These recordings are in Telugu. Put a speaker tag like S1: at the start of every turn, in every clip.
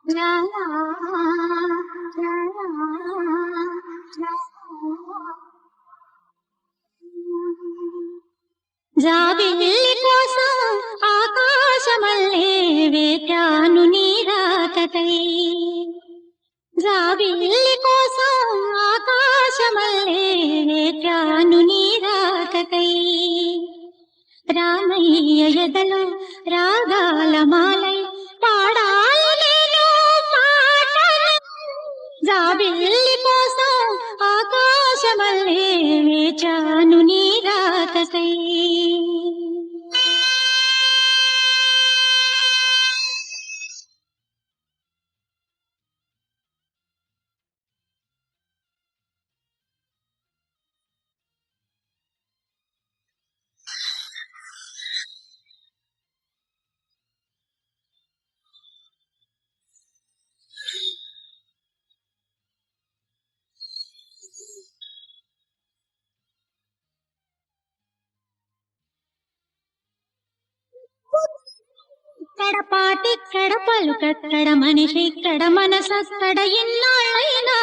S1: లా లా లా లా. జాబిల్లి కోసం ఆకాశమల్లే వేచాను నీరాకై. జాబిల్లి కోసం ఆకాశమల్లే వేచాను నీరాకై. రామయ్య ఎదలో రాగాల మాలై పాడాలి నేను పాటలు. జాబిల్లి కోసం ఆకాశమల్లే వేచాను నీరాకై. పాటిక్కడ పలుకక్కడ మనిషిక్కడ మనసక్కడ ఎన్నాళ్ళైనా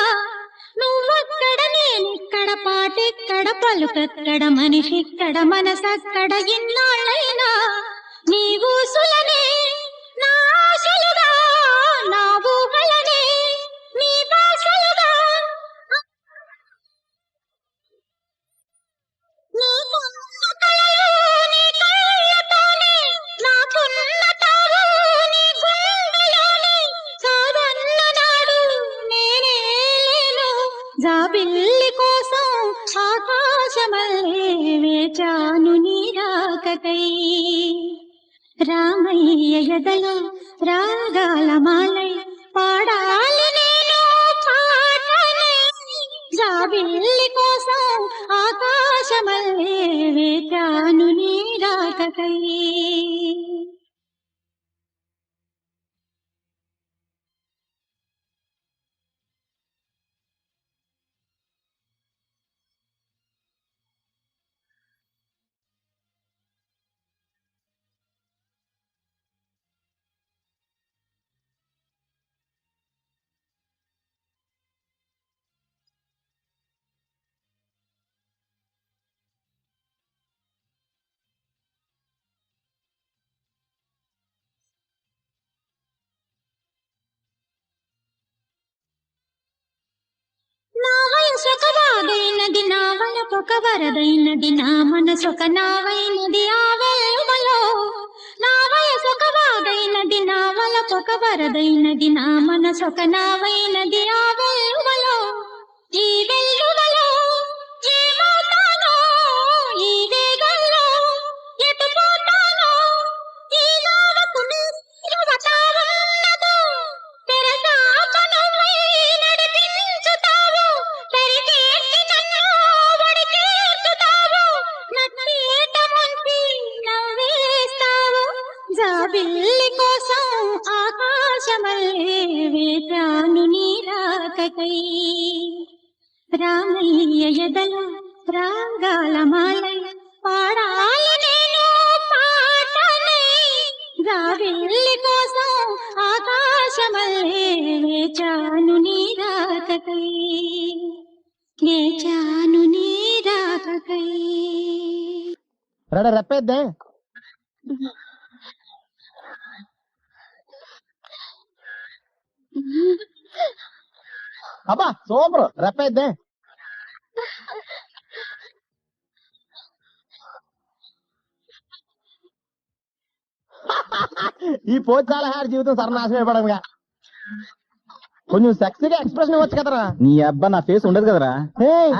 S1: నువ్వక్కడ నేనిక్కడ పాటిక్కడ పలుకక్కడ మనిషిక్కడ మనసక్కడ ఎన్నాళ్ళైనా నీ ఊసులనే నా ఆశలుగా నా ఊహలనే నీ భాషలుగా నీ కళ్ళ కలలు నీ కళ్ళతోనే నాకున్న తావు నీ గుండెలోనే కాదన్న నాడు నేనే లేను. జాబిల్లి కోసం ఆకాశమల్లే వేచాను నీరాకై. రామయ్య ఎదలో రాగాల మాలై పాడాలి నేను పాటలై. జాబిల్లి కోసం ఆకాశమల్లే వేచాను నీరాకై. నా వయసొక వాగైనది నా వలపొక వరదైనది నా మనసొక నావైనది ఆ వెలుగులో. నా వయసొక వాగైనది నా వలపొక వరదైనది నా మనసొక నావైనది ఆ వెలుగులో. ఈ వెలుగులో ఏమవుతానో ఈ వేగంలో ఎటు పోతానో ఈ నావకు నీరువతావున్నదో. తెరచాప నువ్వై నడిపించుతావు తరిగేటి నన్ను ఒడిచేర్చుతావు నన్నేట ముంచి నవ్వేస్తావు. జాబిల్లి కోసం ఆకాశమల్లే వేచాను నీరాకై. రామయ్య ఎదలో రాగాల మాలై పాడాలి నేను పాటలై. జాబిల్లి కోసం ఆకాశమల్లే వేచాను నీరాకై. వేచాను నీరాకై.
S2: రెప్పేద్దే అబ్బా సూపర్ రెప్పేద్దే. ఈ పోజ్ చాలా హార్ జీవితం సర్వనాశనం అయిపోవడంగా. కొంచెం సెక్సీగా ఎక్స్ప్రెషన్ ఇవ్వచ్చు కదరా.
S3: నీ అబ్బా నా ఫేస్ ఉండదు కదరా.
S2: ఏయ్,